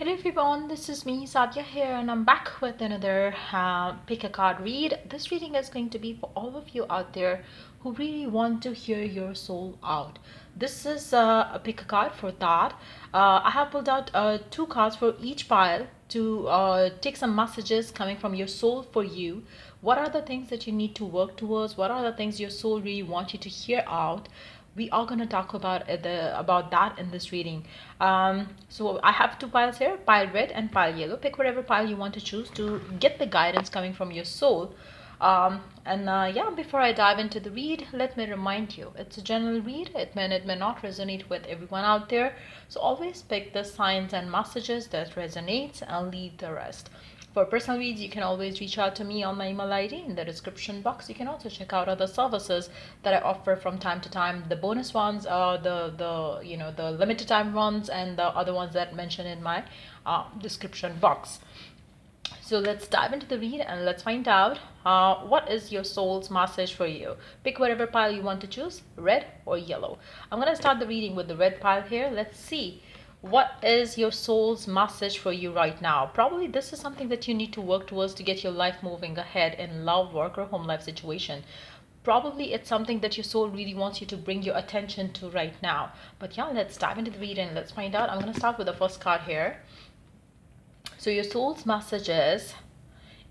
Hello everyone, this is me Sadia here and I'm back with another pick a card read. This reading is going to be for all of you out there who really want to hear your soul out. This is a pick a card for that. I have pulled out two cards for each pile to take some messages coming from your soul for you. What are the things that you need to work towards? What are the things your soul really wants you to hear out? We are going to talk about about that in this reading. So I have two piles here, pile red and pile yellow. Pick whatever pile you want to choose to get the guidance coming from your soul. Yeah, before I dive into the read, let me remind you, it's a general read. It may not resonate with everyone out there. So always pick the signs and messages that resonates and leave the rest. For personal reads, you can always reach out to me on my email ID in the description box. You can also check out other services that I offer from time to time. The bonus ones, the limited time ones, and the other ones that mentioned in my description box. So let's dive into the read and let's find out what is your soul's message for you. Pick whatever pile you want to choose, red or yellow. I'm going to start the reading with the red pile here. Let's see. What is your soul's message for you right now? Probably this is something that you need to work towards to get your life moving ahead in love, work, or home life situation. Probably it's something that your soul really wants you to bring your attention to right now. But yeah, let's dive into the reading and let's find out. I'm going to start with the first card here. So your soul's message is,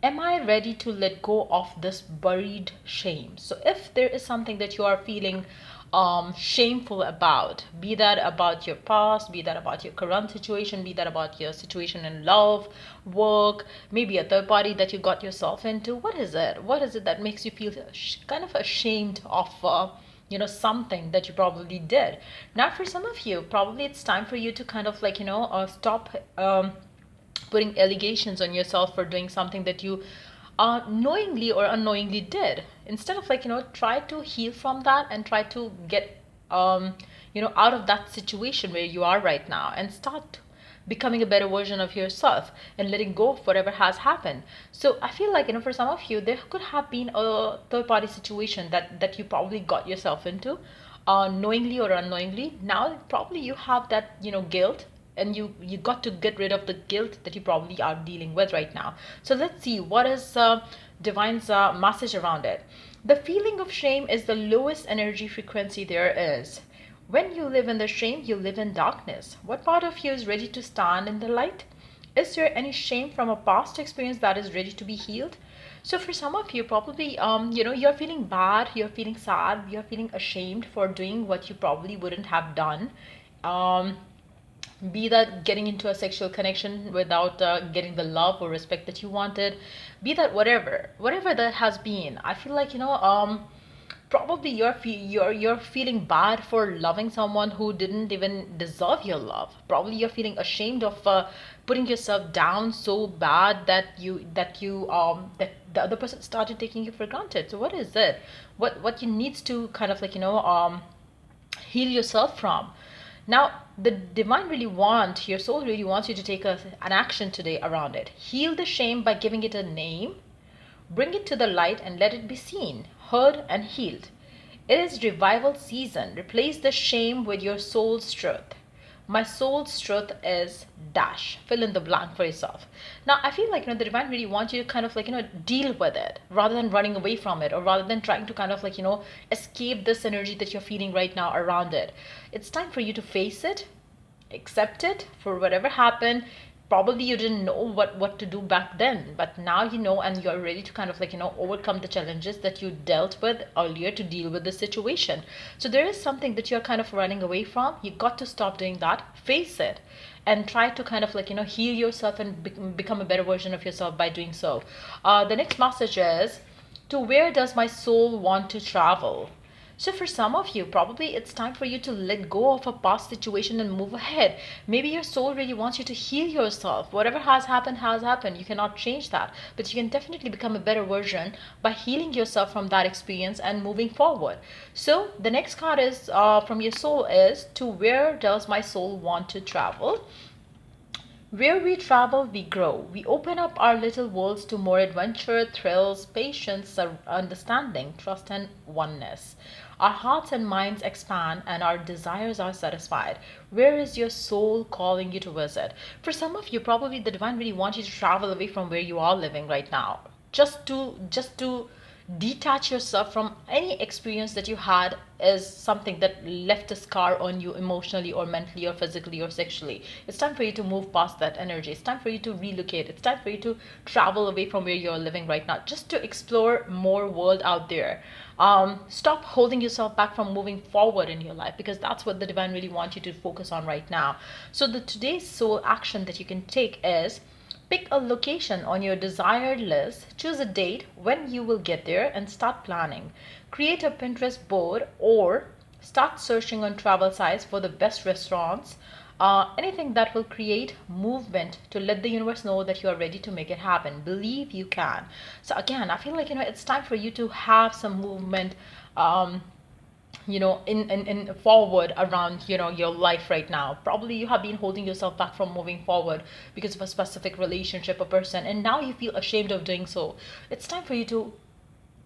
am I ready to let go of this buried shame? So if there is something that you are feeling shameful about, be that about your past, be that about your current situation, be that about your situation in love, work, maybe a third party that you got yourself into, what is it? What is it that makes you feel kind of ashamed of something that you probably did? Now for some of you, probably it's time for you to kind of stop putting allegations on yourself for doing something that you knowingly or unknowingly did. Instead of try to heal from that and try to get out of that situation where you are right now and start becoming a better version of yourself and letting go of whatever has happened. So I feel like for some of you there could have been a third party situation that you probably got yourself into knowingly or unknowingly. Now probably you have that guilt, and you got to get rid of the guilt that you probably are dealing with right now. So let's see what is divine's message around it. The feeling of shame is the lowest energy frequency there is. When you live in the shame, you live in darkness. What part of you is ready to stand in the light? Is there any shame from a past experience that is ready to be healed? So for some of you, probably you're feeling bad, you're feeling sad, you're feeling ashamed for doing what you probably wouldn't have done. Be that getting into a sexual connection without getting the love or respect that you wanted, be that whatever that has been. I feel like probably you're feeling bad for loving someone who didn't even deserve your love. Probably you're feeling ashamed of putting yourself down so bad that that the other person started taking you for granted. So what is it? What you needs to kind of heal yourself from? Now, the divine really wants, your soul really wants you to take an action today around it. Heal the shame by giving it a name. Bring it to the light and let it be seen, heard, and healed. It is revival season. Replace the shame with your soul's truth. My soul's truth is dash. Fill in the blank for yourself. Now, I feel like the divine really wants you to kind of deal with it rather than running away from it, or rather than trying to kind of escape this energy that you're feeling right now around it. It's time for you to face it, accept it for whatever happened. Probably you didn't know what to do back then, but now you know, and you're ready to kind of overcome the challenges that you dealt with earlier to deal with the situation. So there is something that you're kind of running away from. You got to stop doing that, face it, and try to kind of heal yourself and become a better version of yourself by doing so. The next message is, to where does my soul want to travel? So for some of you, probably it's time for you to let go of a past situation and move ahead. Maybe your soul really wants you to heal yourself. Whatever has happened has happened. You cannot change that. But you can definitely become a better version by healing yourself from that experience and moving forward. So the next card is from your soul is, to where does my soul want to travel? Where we travel, we grow. We open up our little worlds to more adventure, thrills, patience, understanding, trust, and oneness. Our hearts and minds expand and our desires are satisfied. Where is your soul calling you to visit? For some of you, probably the divine really wants you to travel away from where you are living right now. Just to detach yourself from any experience that you had is something that left a scar on you emotionally or mentally or physically or sexually. It's time for you to move past that energy. It's time for you to relocate. It's time for you to travel away from where you're living right now, just to explore more world out there. Stop holding yourself back from moving forward in your life, because that's what the divine really wants you to focus on right now. So the today's soul action that you can take is: pick a location on your desired list, choose a date when you will get there, and start planning. Create a Pinterest board or start searching on travel sites for the best restaurants. Anything that will create movement to let the universe know that you are ready to make it happen. Believe you can. So again, I feel like it's time for you to have some movement. In forward around your life right now. Probably you have been holding yourself back from moving forward because of a specific relationship or person, and now you feel ashamed of doing so. It's time for you to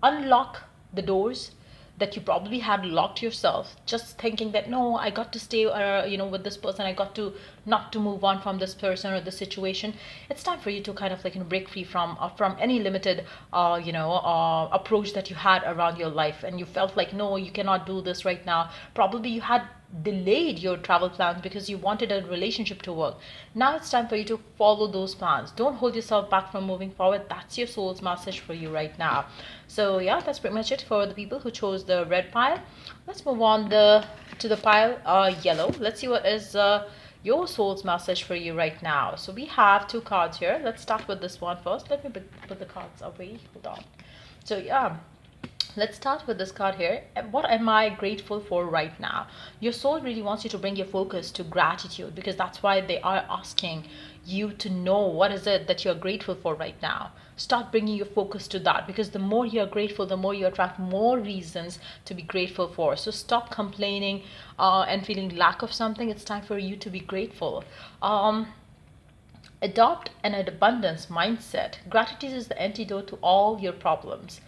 unlock the doors that you probably had locked yourself, just thinking that no, I got to stay with this person, I got to not to move on from this person or this situation. It's time for you to kind of break free from any limited approach that you had around your life, and you felt like no, you cannot do this right now. Probably you had delayed your travel plans because you wanted a relationship to work. Now it's time for you to follow those plans. Don't hold yourself back from moving forward. That's your soul's message for you right now. So yeah, that's pretty much it for the people who chose the red pile. Let's move on to the pile yellow. Let's see what is your soul's message for you right now. So we have two cards here. Let's start with this one first. Let me put the cards away. Hold on. So yeah, let's start with this card here. What am I grateful for right now? Your soul really wants you to bring your focus to gratitude, because that's why they are asking you to know what is it that you're grateful for right now. Start bringing your focus to that, because the more you're grateful, the more you attract more reasons to be grateful for. So stop complaining and feeling lack of something. It's time for you to be grateful. Adopt an abundance mindset. Gratitude is the antidote to all your problems.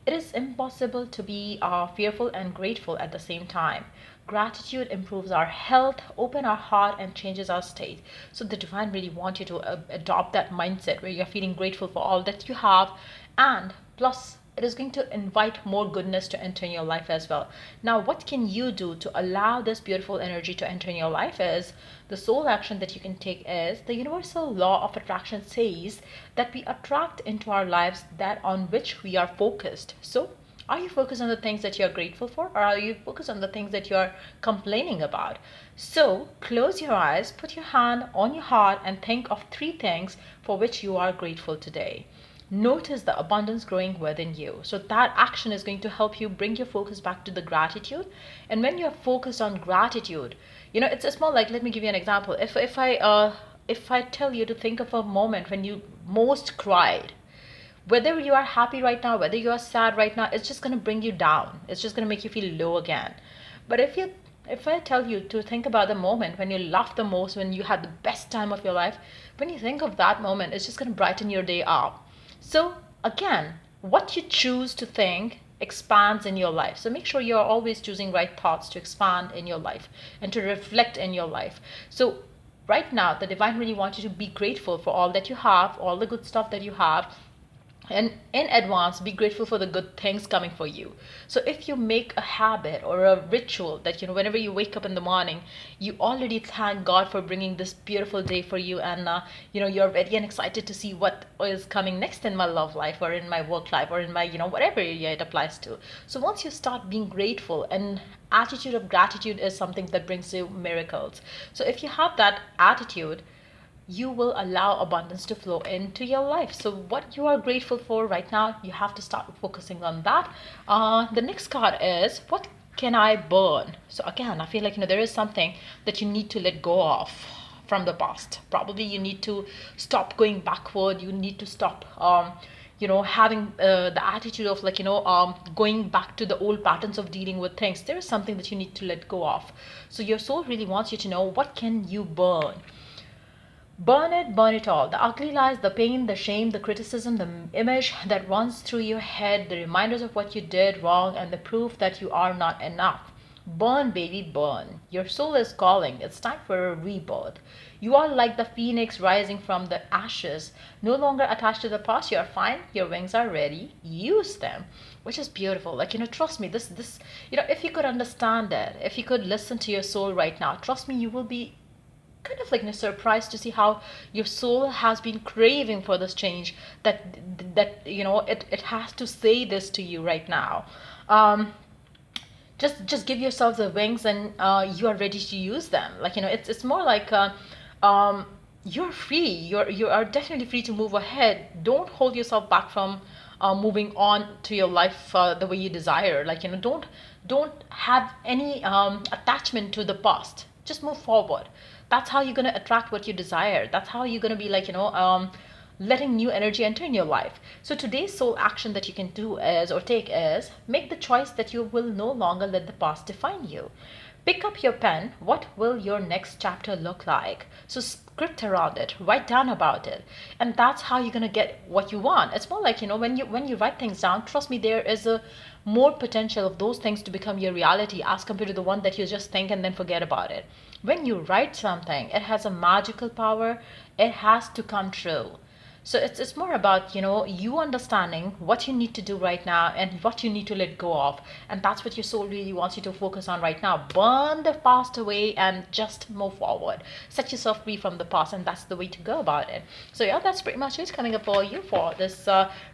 It is impossible to be fearful and grateful at the same time. Gratitude improves our health, open our heart, and changes our state. So the divine really wants you to adopt that mindset where you're feeling grateful for all that you have, and plus it is going to invite more goodness to enter in your life as well. Now, what can you do to allow this beautiful energy to enter in your life is the soul action that you can take is the universal law of attraction says that we attract into our lives that on which we are focused. So are you focused on the things that you're grateful for, or are you focused on the things that you're complaining about? So close your eyes, put your hand on your heart, and think of three things for which you are grateful today. Notice the abundance growing within you. So that action is going to help you bring your focus back to the gratitude. And when you're focused on gratitude, it's more like, let me give you an example. If I tell you to think of a moment when you most cried, whether you are happy right now, whether you are sad right now, it's just going to bring you down. It's just going to make you feel low again. But if I tell you to think about the moment when you laughed the most, when you had the best time of your life, when you think of that moment, it's just going to brighten your day up. So again, what you choose to think expands in your life. So make sure you're always choosing right thoughts to expand in your life and to reflect in your life. So right now, the divine really wants you to be grateful for all that you have, all the good stuff that you have, and in advance be grateful for the good things coming for you. So if you make a habit or a ritual that whenever you wake up in the morning, you already thank God for bringing this beautiful day for you, and you're ready and excited to see what is coming next in my love life or in my work life or in my whatever area it applies to. So once you start being grateful, and attitude of gratitude is something that brings you miracles. So if you have that attitude, you will allow abundance to flow into your life. So what you are grateful for right now, you have to start focusing on that. The next card is, what can I burn? So again, I feel like there is something that you need to let go of from the past. Probably you need to stop going backward. You need to stop having the attitude of going back to the old patterns of dealing with things. There is something that you need to let go of. So your soul really wants you to know, what can you burn? Burn it all. The ugly lies, the pain, the shame, the criticism, the image that runs through your head, the reminders of what you did wrong, and the proof that you are not enough. Burn, baby, burn. Your soul is calling. It's time for a rebirth. You are like the phoenix rising from the ashes, no longer attached to the past. You're fine. Your wings are ready. Use them, which is beautiful. Like, trust me, if you could understand it, if you could listen to your soul right now, trust me, you will be kind of like surprised to see how your soul has been craving for this change, it has to say this to you right now. um just give yourself the wings, and you are ready to use them. Like, it's more like um you're free. You are definitely free to move ahead. Don't hold yourself back from moving on to your life the way you desire. Like, don't have any attachment to the past. Just move forward. That's how you're going to attract what you desire. That's how you're going to be, like, letting new energy enter in your life. So today's soul action that you can do is, or take, is make the choice that you will no longer let the past define you. Pick up your pen. What will your next chapter look like? So script around it, write down about it, and that's how you're gonna get what you want. It's more like, when you write things down, trust me, there is a more potential of those things to become your reality as compared to the one that you just think and then forget about it. When you write something, it has a magical power. It has to come true. So it's more about, you understanding what you need to do right now and what you need to let go of. And that's what your soul really wants you to focus on right now. Burn the past away and just move forward. Set yourself free from the past, and that's the way to go about it. So yeah, that's pretty much it coming up for you for this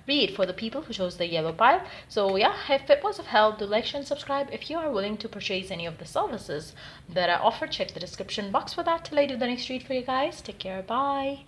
read for the people who chose the yellow pile. So yeah, if it was of help, do like, share, and subscribe. If you are willing to purchase any of the services that I offer, check the description box for that. Till I do the next read for you guys. Take care. Bye.